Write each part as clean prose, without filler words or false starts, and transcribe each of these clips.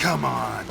Come on.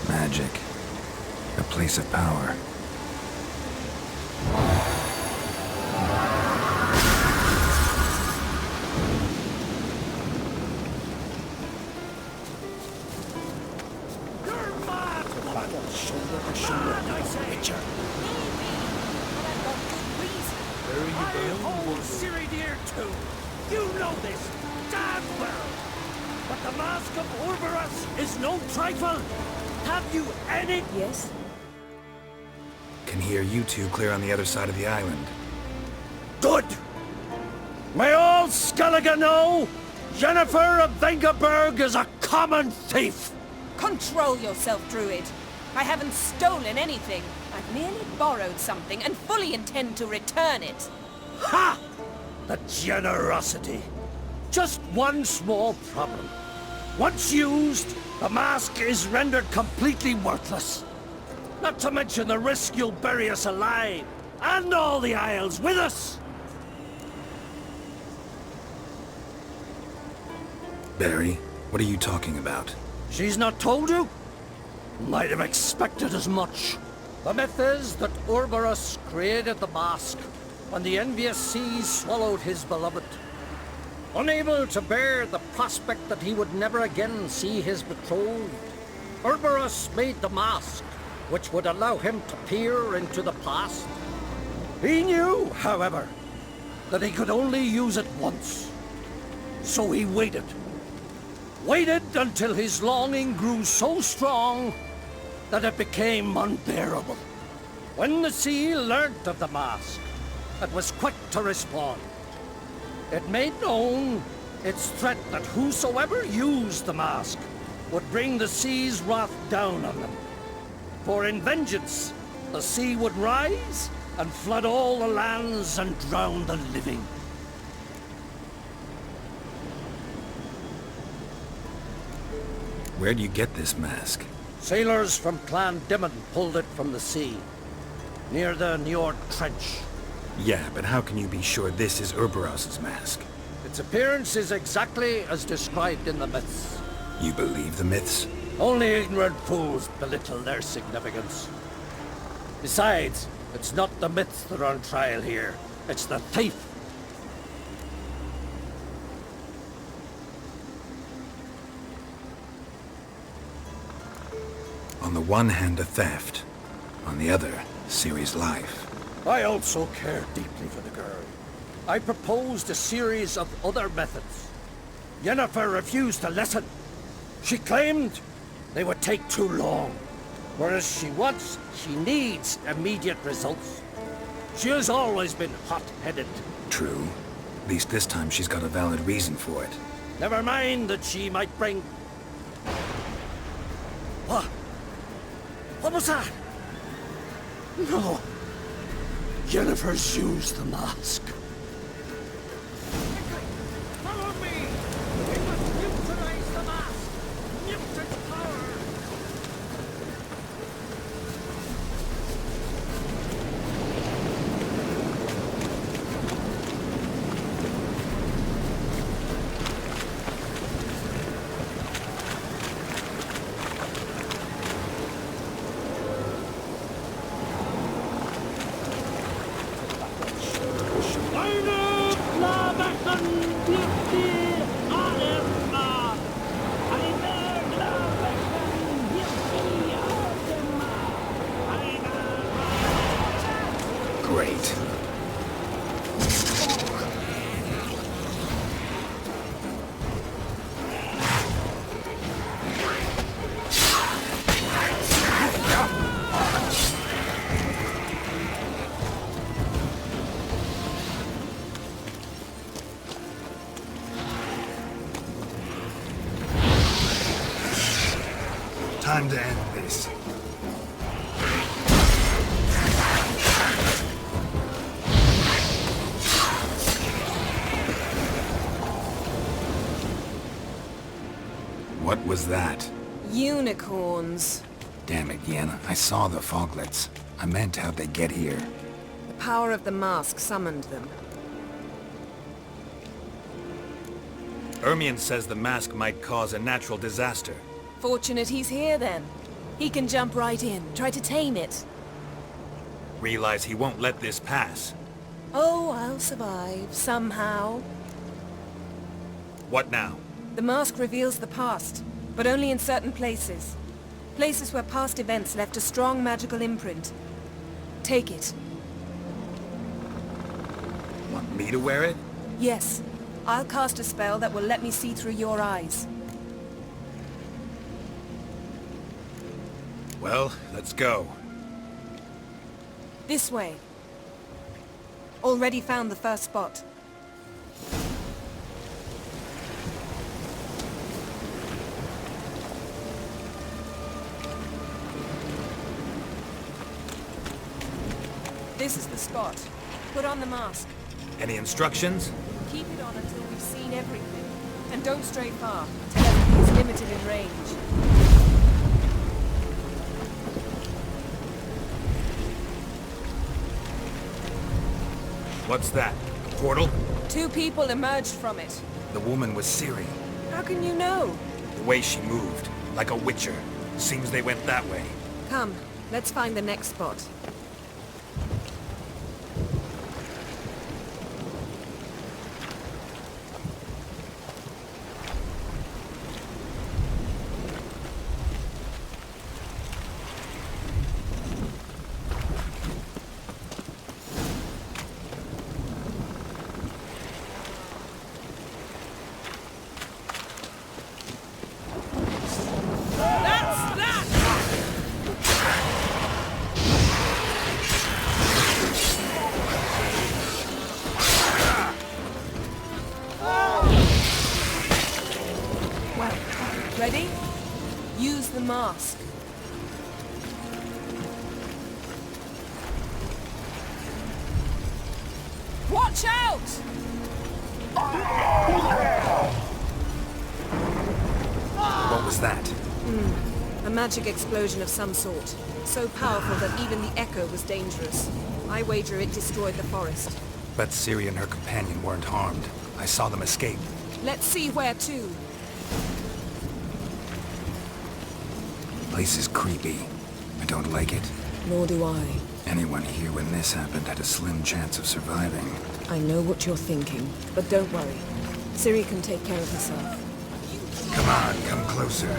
Magic. A place of power. Is no trifle! Have you any? Yes? Can hear you two clear on the other side of the island. Good! May all Skellige know, Yennefer of Vengerberg is a common thief! Control yourself, Druid. I haven't stolen anything. I've merely borrowed something and fully intend to return it. Ha! The generosity. Just one small problem. Once used, the mask is rendered completely worthless. Not to mention the risk you'll bury us alive, and all the Isles with us! Barry, what are you talking about? She's not told you? Might have expected as much. The myth is that Ouroboros created the mask when the envious seas swallowed his beloved. Unable to bear the prospect that he would never again see his betrothed, Ouroboros made the mask, which would allow him to peer into the past. He knew, however, that he could only use it once. So he waited. Waited until his longing grew so strong that it became unbearable. When the sea learnt of the mask, it was quick to respond. It made known its threat that whosoever used the mask would bring the sea's wrath down on them. For in vengeance, the sea would rise and flood all the lands and drown the living. Where'd you get this mask? Sailors from Clan Dimon pulled it from the sea, near the Njord Trench. Yeah, but how can you be sure this is Ouroboros' mask? Its appearance is exactly as described in the myths. You believe the myths? Only ignorant fools belittle their significance. Besides, it's not the myths that are on trial here. It's the thief. On the one hand, a theft. On the other, Ciri's life. I also care deeply for the girl. I proposed a series of other methods. Yennefer refused to listen. She claimed they would take too long, whereas she needs immediate results. She has always been hot-headed. True. At least this time she's got a valid reason for it. Never mind that she might bring... What? What was that? No. Yennefer's used the mask. Follow me! We must neutralize the mask! Nip its power! Line up, la Great. Time to end this. What was that? Unicorns. Damn it, Yen. I saw the foglets. I meant how'd they get here. The power of the mask summoned them. Ermion says the mask might cause a natural disaster. Fortunate he's here then. He can jump right in, try to tame it. Realize he won't let this pass. Oh, I'll survive, somehow. What now? The mask reveals the past, but only in certain places. Places where past events left a strong magical imprint. Take it. Want me to wear it? Yes. I'll cast a spell that will let me see through your eyes. Well, let's go. This way. Already found the first spot. This is the spot. Put on the mask. Any instructions? Keep it on until we've seen everything. And don't stray far. Telepathy is limited in range. What's that? A portal? 2 people emerged from it. The woman was Ciri. How can you know? The way she moved, like a witcher. Seems they went that way. Come, let's find the next spot. Ready? Use the mask. Watch out! What was that? A magic explosion of some sort. So powerful that even the echo was dangerous. I wager it destroyed the forest. But Ciri and her companion weren't harmed. I saw them escape. Let's see where to. Place is creepy. I don't like it. Nor do I. Anyone here when this happened had a slim chance of surviving. I know what you're thinking, but don't worry. Ciri can take care of herself. Come on, come closer.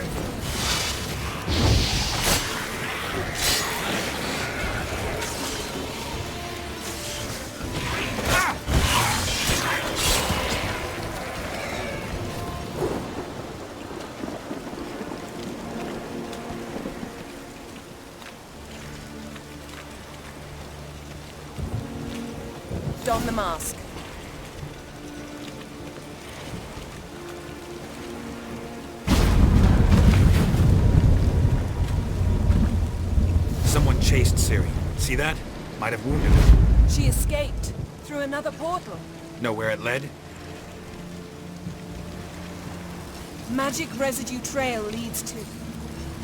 Don the mask. Someone chased Ciri. See that? Might have wounded her. She escaped through another portal. Know where it led? Magic residue trail leads to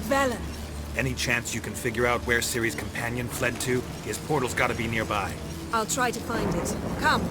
Velen. Any chance you can figure out where Ciri's companion fled to? His portal's gotta be nearby. I'll try to find it. Come.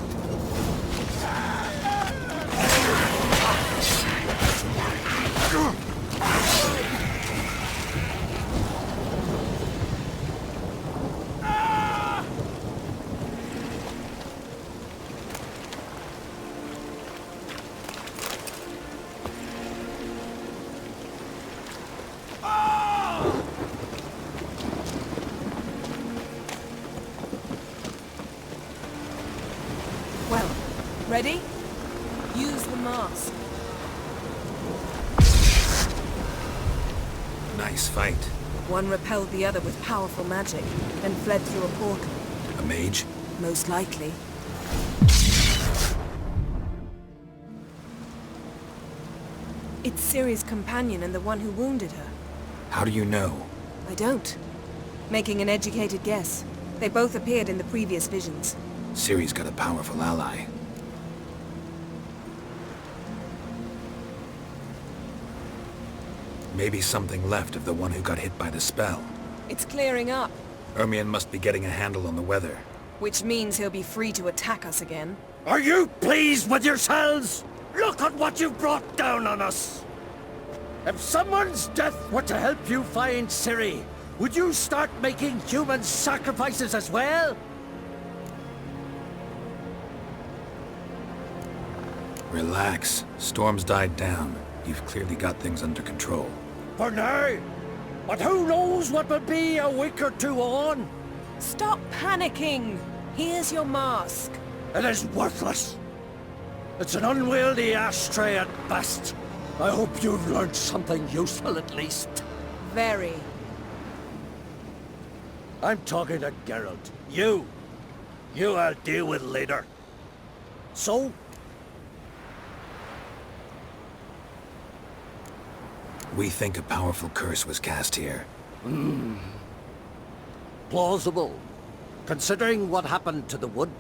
Ready? Use the mask. Nice fight. One repelled the other with powerful magic, then fled through a portal. A mage? Most likely. It's Ciri's companion and the one who wounded her. How do you know? I don't. Making an educated guess. They both appeared in the previous visions. Ciri's got a powerful ally. Maybe something left of the one who got hit by the spell. It's clearing up, Ermion must be getting a handle on the weather. which means he'll be free to attack us again. Are you pleased with yourselves? Look at what you've brought down on us! If someone's death were to help you find Ciri, would you start making human sacrifices as well? Relax. Storm's died down. You've clearly got things under control. For now. But who knows what will be a week or two on? Stop panicking! Here's your mask. It is worthless. It's an unwieldy ashtray at best. I hope you've learned something useful at least. Very. I'm talking to Geralt. You I'll deal with later. So? We think a powerful curse was cast here. Plausible. Considering what happened to the wood,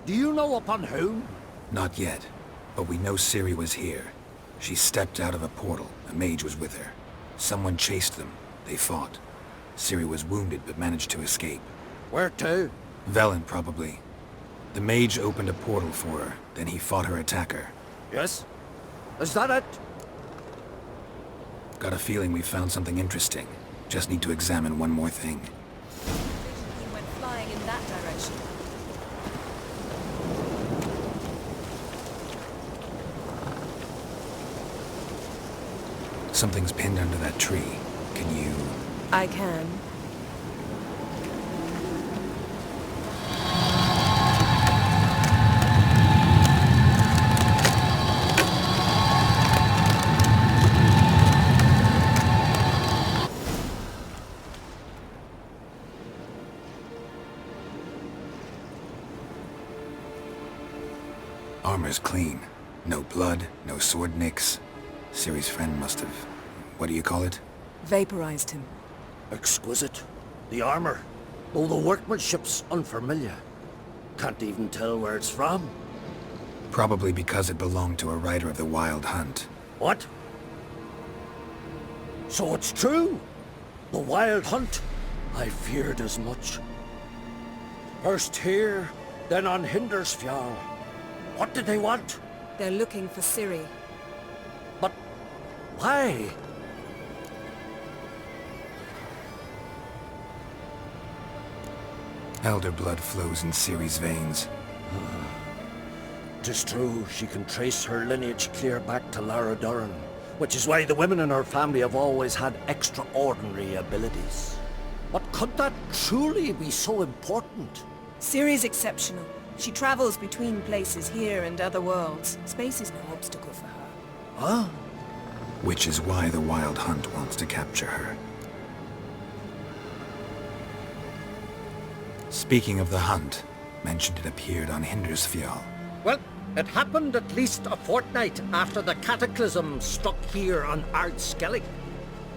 do you know upon whom? Not yet, but we know Ciri was here. She stepped out of a portal. A mage was with her. Someone chased them. They fought. Ciri was wounded but managed to escape. Where to? Velen, probably. The mage opened a portal for her, then he fought her attacker. Yes? Is that it? Got a feeling we found something interesting. Just need to examine one more thing. He went flying in that direction. Something's pinned under that tree. Can you... I can. Armor's clean. No blood, no sword nicks. Ciri's friend must have... what do you call it? Vaporized him. Exquisite. The armor, though the workmanship's unfamiliar. Can't even tell where it's from. Probably because it belonged to a rider of the Wild Hunt. What? So it's true? The Wild Hunt? I feared as much. First here, then on Hindersfjall. What did they want? They're looking for Ciri. But why? Elder blood flows in Ciri's veins. 'Tis true, she can trace her lineage clear back to Lara Duran, which is why the women in her family have always had extraordinary abilities. But could that truly be so important? Ciri's exceptional. She travels between places here and other worlds. Space is no obstacle for her. Huh? Which is why the Wild Hunt wants to capture her. Speaking of the hunt, mentioned it appeared on Hindersfjall. Well, it happened at least a fortnight after the cataclysm struck here on Ardskellig.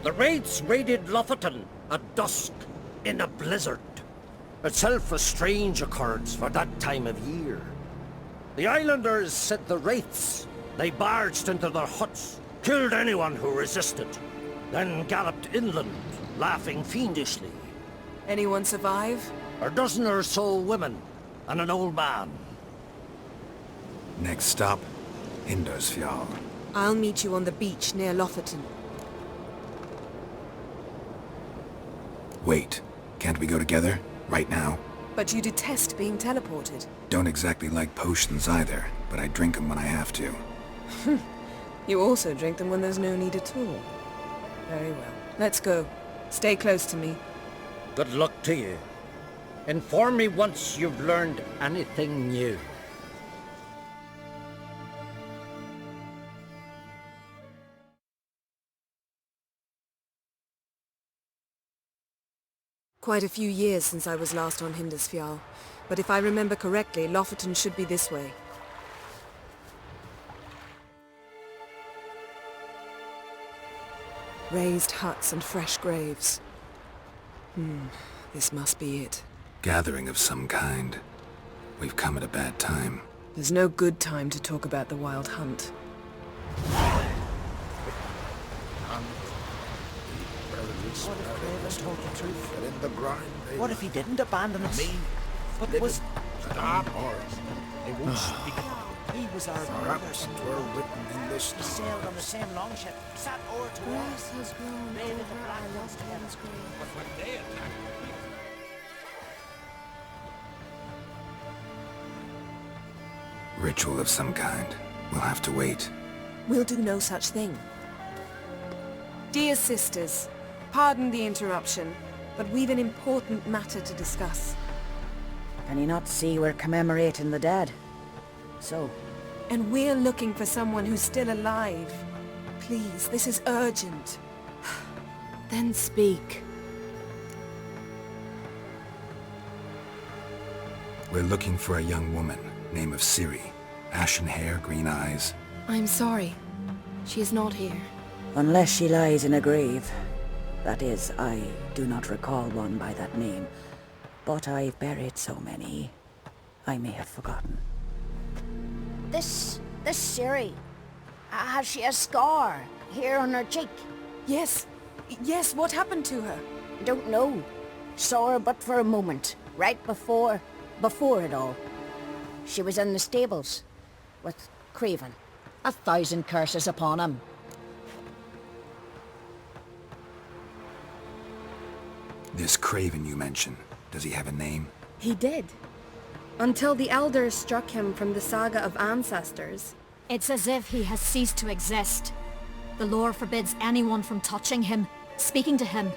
The raids raided Lofoten at dusk in a blizzard. Itself a strange occurrence for that time of year. The islanders said the wraiths. They barged into their huts, killed anyone who resisted, then galloped inland, laughing fiendishly. Anyone survive? A dozen or so women, and an old man. Next stop, Hindersfjall. I'll meet you on the beach near Lofoten. Wait, can't we go together? Right now? But you detest being teleported. Don't exactly like potions either, but I drink them when I have to. You also drink them when there's no need at all. Very well. Let's go. Stay close to me. Good luck to you. Inform me once you've learned anything new. Quite a few years since I was last on Hindisfjall, but if I remember correctly, Lofoten should be this way. Raised huts and fresh graves. This must be it. Gathering of some kind. We've come at a bad time. There's no good time to talk about the Wild Hunt. What if he didn't abandon us? But was... Stop. They won't speak. He was our Perhaps it were written in this He sailed on the same longship, sat o'er to Grass has grown Raven over the Black our One's lost one's grave. But when they attack, Ritual of some kind. We'll have to wait. We'll do no such thing. Dear sisters, pardon the interruption, but we've an important matter to discuss. Can you not see we're commemorating the dead? So, And we're looking for someone who's still alive. Please, this is urgent. Then speak. We're looking for a young woman, name of Ciri. Ashen hair, green eyes. I'm sorry. She is not here. unless she lies in a grave. That is, I do not recall one by that name. But I've buried so many, I may have forgotten. This Ciri, has she a scar here on her cheek? Yes. Yes, what happened to her? Don't know. Saw her but for a moment, right before it all. She was in the stables with Craven. 1,000 curses upon him. This Craven you mention, does he have a name? He did. Until the elders struck him from the saga of ancestors. It's as if he has ceased to exist. The lore forbids anyone from touching him, speaking to him,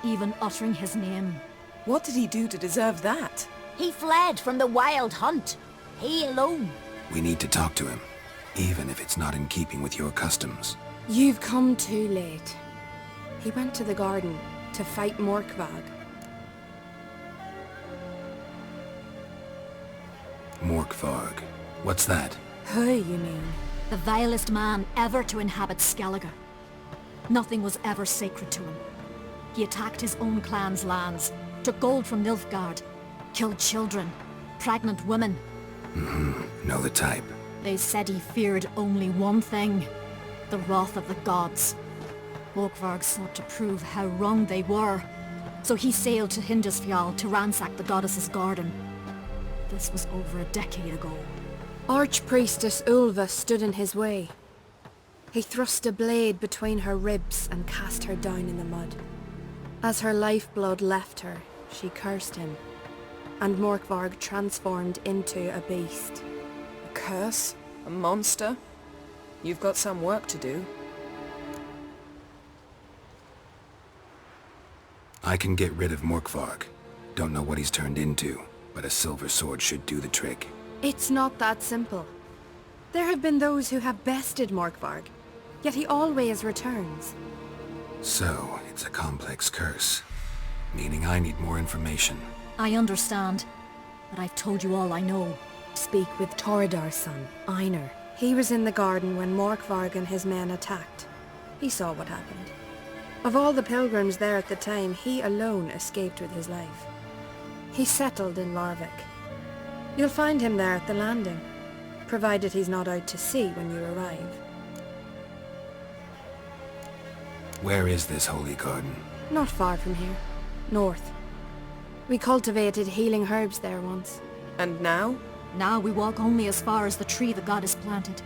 even uttering his name. What did he do to deserve that? He fled from the Wild Hunt. He alone. We need to talk to him, even if it's not in keeping with your customs. You've come too late. He went to the garden to fight Morkvag. Morkvarg. What's that? Who, you mean? The vilest man ever to inhabit Skellige. Nothing was ever sacred to him. He attacked his own clan's lands, took gold from Nilfgaard, killed children, pregnant women. Know the type. They said he feared only one thing, the wrath of the gods. Morkvarg sought to prove how wrong they were, so he sailed to Hindisfjall to ransack the goddess's garden. This was over a decade ago. Archpriestess Ulva stood in his way. He thrust a blade between her ribs and cast her down in the mud. As her lifeblood left her, she cursed him, and Morkvarg transformed into a beast. A curse? A monster? You've got some work to do. I can get rid of Morkvarg. Don't know what he's turned into, but a silver sword should do the trick. It's not that simple. There have been those who have bested Morkvarg, yet he always returns. So, it's a complex curse, meaning I need more information. I understand, but I've told you all I know. Speak with Torridar's son, Einar. He was in the garden when Morkvarg and his men attacked. He saw what happened. Of all the pilgrims there at the time, he alone escaped with his life. He settled in Larvik. You'll find him there at the landing, provided he's not out to sea when you arrive. Where is this holy garden? Not far from here. North. We cultivated healing herbs there once. And now? Now we walk only as far as the tree the goddess planted.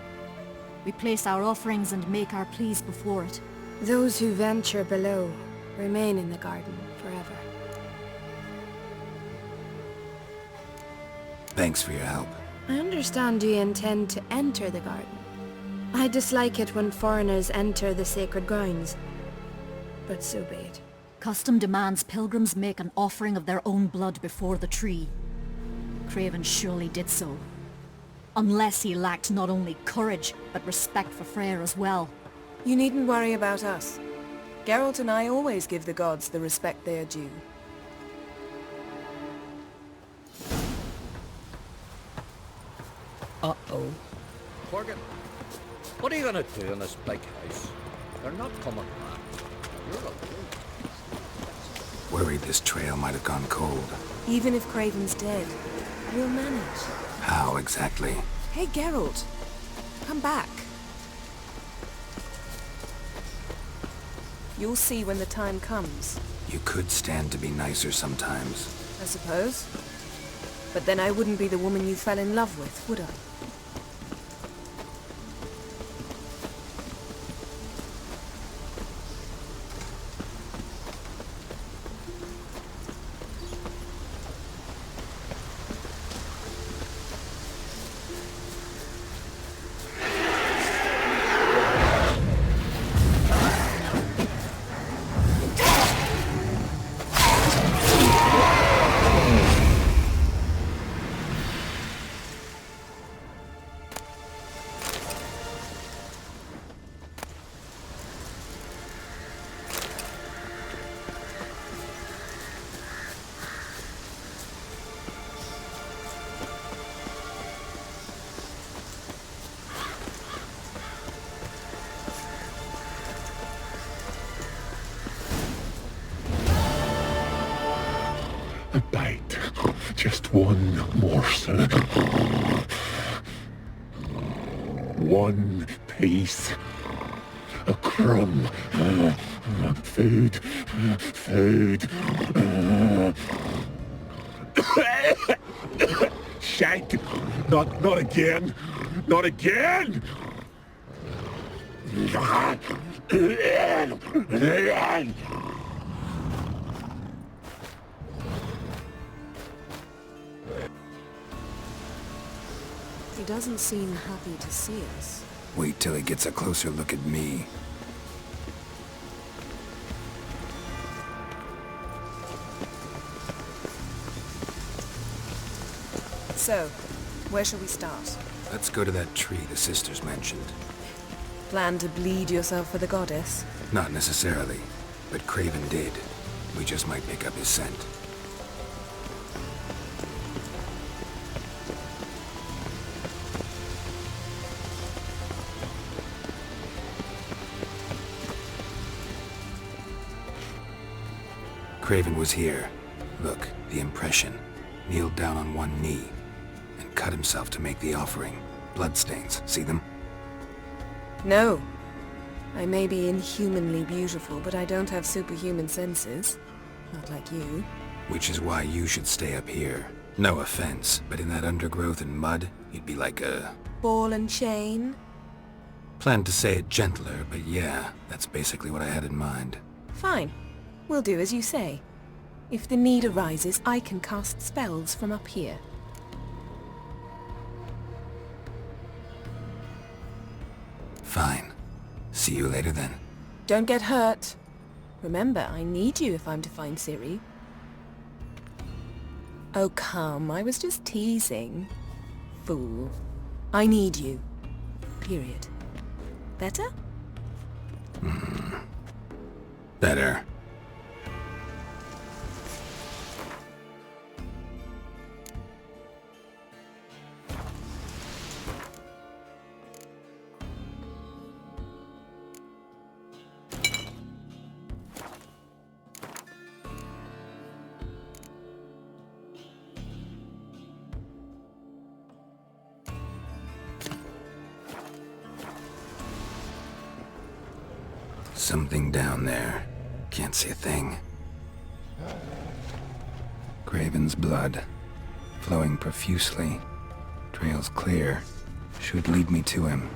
We place our offerings and make our pleas before it. Those who venture below remain in the garden forever. Thanks for your help. I understand you intend to enter the garden. I dislike it when foreigners enter the sacred grounds, but so be it. Custom demands pilgrims make an offering of their own blood before the tree. Craven surely did so. Unless he lacked not only courage, but respect for Freyr as well. You needn't worry about us. Geralt and I always give the gods the respect they are due. Uh-oh. Morgan, what are you gonna do in this big house? They're not coming back. You're alone. Worried this trail might have gone cold. Even if Craven's dead, we'll manage. How exactly? Hey, Geralt. Come back. You'll see when the time comes. You could stand to be nicer sometimes. I suppose. But then I wouldn't be the woman you fell in love with, would I? A bite. Just one morsel. One piece. A crumb. Food. Food. Shank. Not again. Not again! He doesn't seem happy to see us. Wait till he gets a closer look at me. So, where shall we start? Let's go to that tree the sisters mentioned. Plan to bleed yourself for the goddess? Not necessarily, but Craven did. We just might pick up his scent. Craven was here. Look, the impression. Kneeled down on one knee and cut himself to make the offering. Bloodstains, see them? No. I may be inhumanly beautiful, but I don't have superhuman senses. Not like you. Which is why you should stay up here. No offense, but in that undergrowth and mud, you'd be like a... ball and chain? Planned to say it gentler, but yeah, that's basically what I had in mind. Fine. We'll do as you say. If the need arises, I can cast spells from up here. Fine. See you later then. Don't get hurt. Remember, I need you if I'm to find Ciri. Oh come, I was just teasing. Fool. I need you. Period. Better? Better. Something down there. Can't see a thing. Craven's blood. Flowing profusely. Trail's clear. Should lead me to him.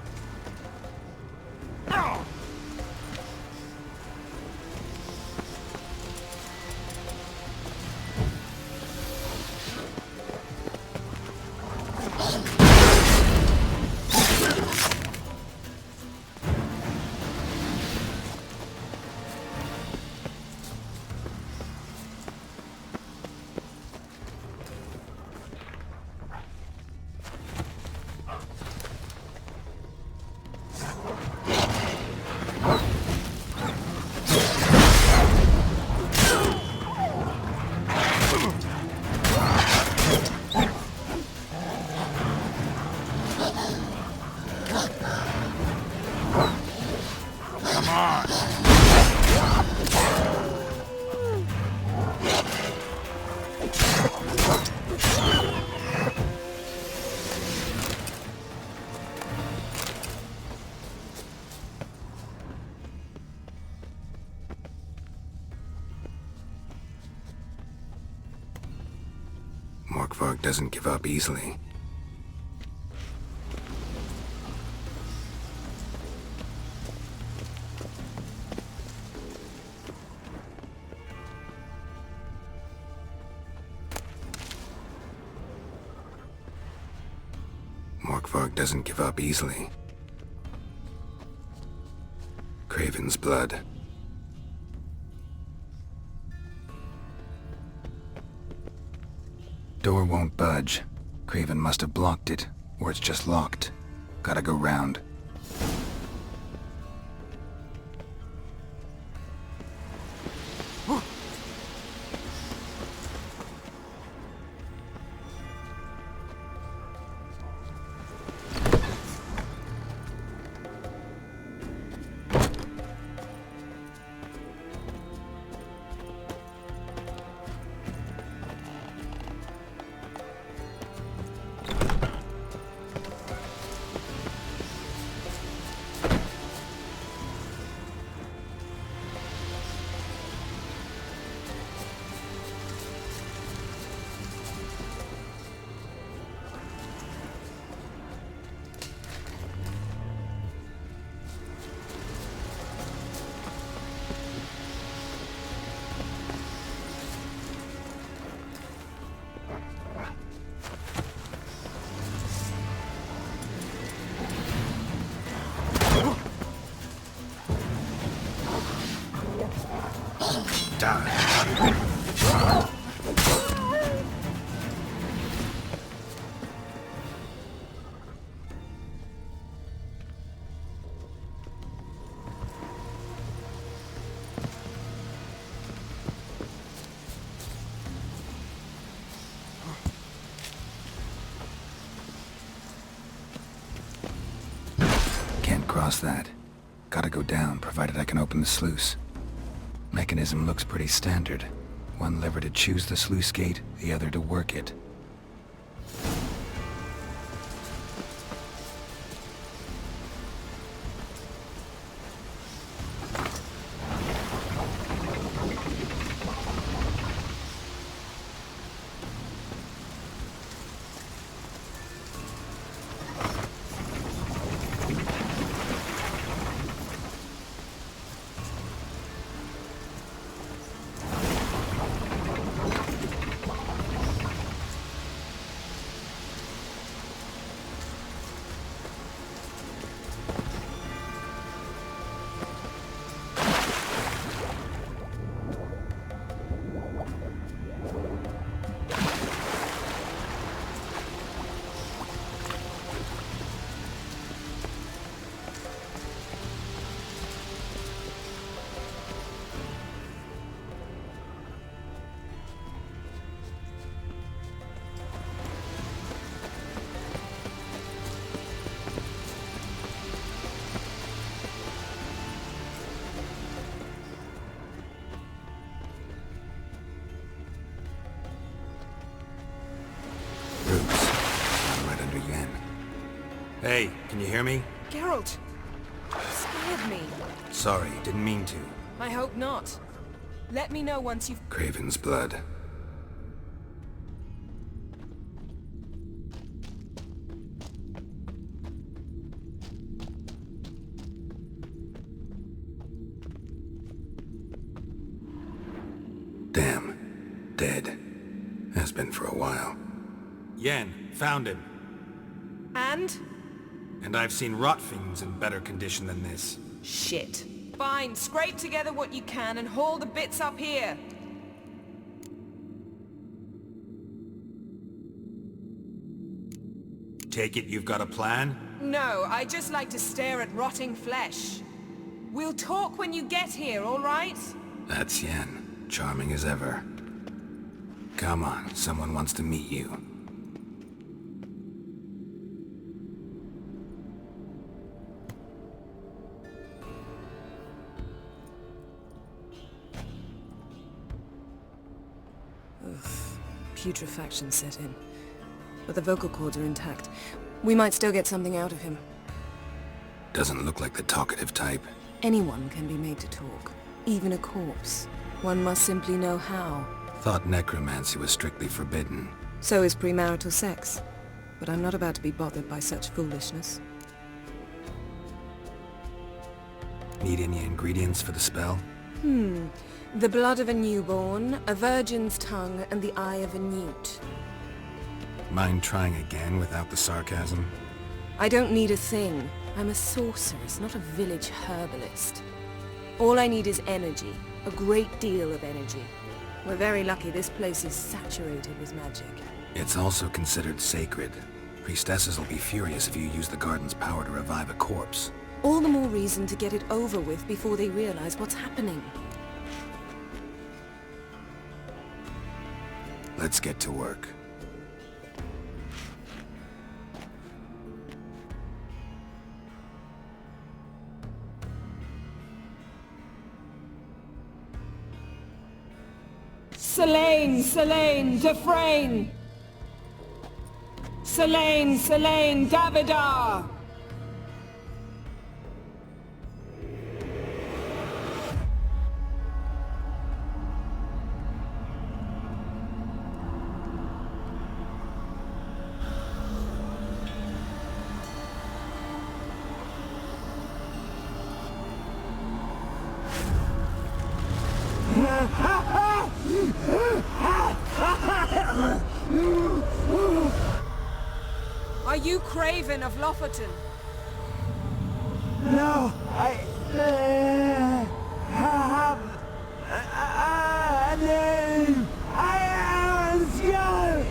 doesn't give up easily. Morkvarg doesn't give up easily. Craven's blood. Door won't budge. Craven must have blocked it, or it's just locked. Gotta go round. Can't cross that. Gotta go down, provided I can open the sluice. Mechanism looks pretty standard. One lever to choose the sluice gate, the other to work it. Hey, can you hear me? Geralt! You scared me. Sorry, didn't mean to. I hope not. Let me know once you've... Craven's blood. Damn. Dead. Has been for a while. Yen, found him. And? And I've seen rot fiends in better condition than this. Shit. Fine, scrape together what you can and haul the bits up here. Take it you've got a plan? No, I just like to stare at rotting flesh. We'll talk when you get here, all right? That's Yen. Charming as ever. Come on, someone wants to meet you. Putrefaction set in. But the vocal cords are intact. We might still get something out of him. Doesn't look like the talkative type. Anyone can be made to talk. Even a corpse. One must simply know how. Thought necromancy was strictly forbidden. So is premarital sex. But I'm not about to be bothered by such foolishness. Need any ingredients for the spell? The blood of a newborn, a virgin's tongue, and the eye of a newt. Mind trying again without the sarcasm? I don't need a thing. I'm a sorceress, not a village herbalist. All I need is energy. A great deal of energy. We're very lucky this place is saturated with magic. It's also considered sacred. Priestesses will be furious if you use the garden's power to revive a corpse. All the more reason to get it over with before they realize what's happening. Let's get to work. Selene, Selene, Defrain! Selene, Selene, Davidar! Are you Craven of Lofoten? No, I have a name. I am a Geralt.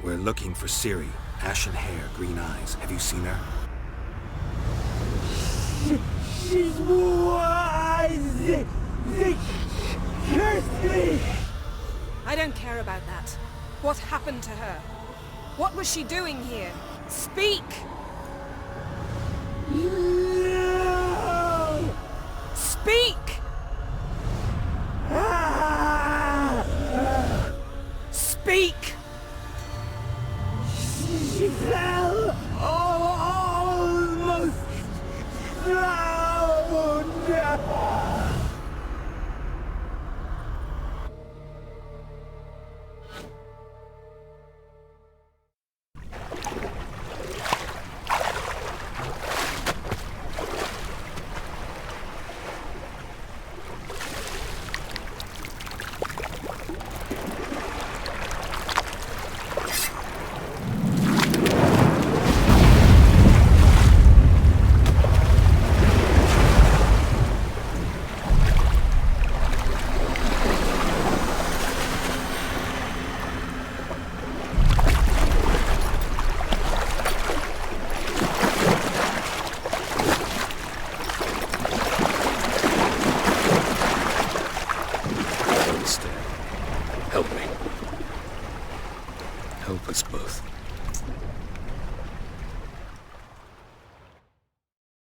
We're looking for Ciri. Ashen hair, green eyes. Have you seen her? She's wise. They cursed me. I don't care about that. What happened to her? What was she doing here? Speak! No. Speak! Speak! She fell almost drowned. Help me. Help us both.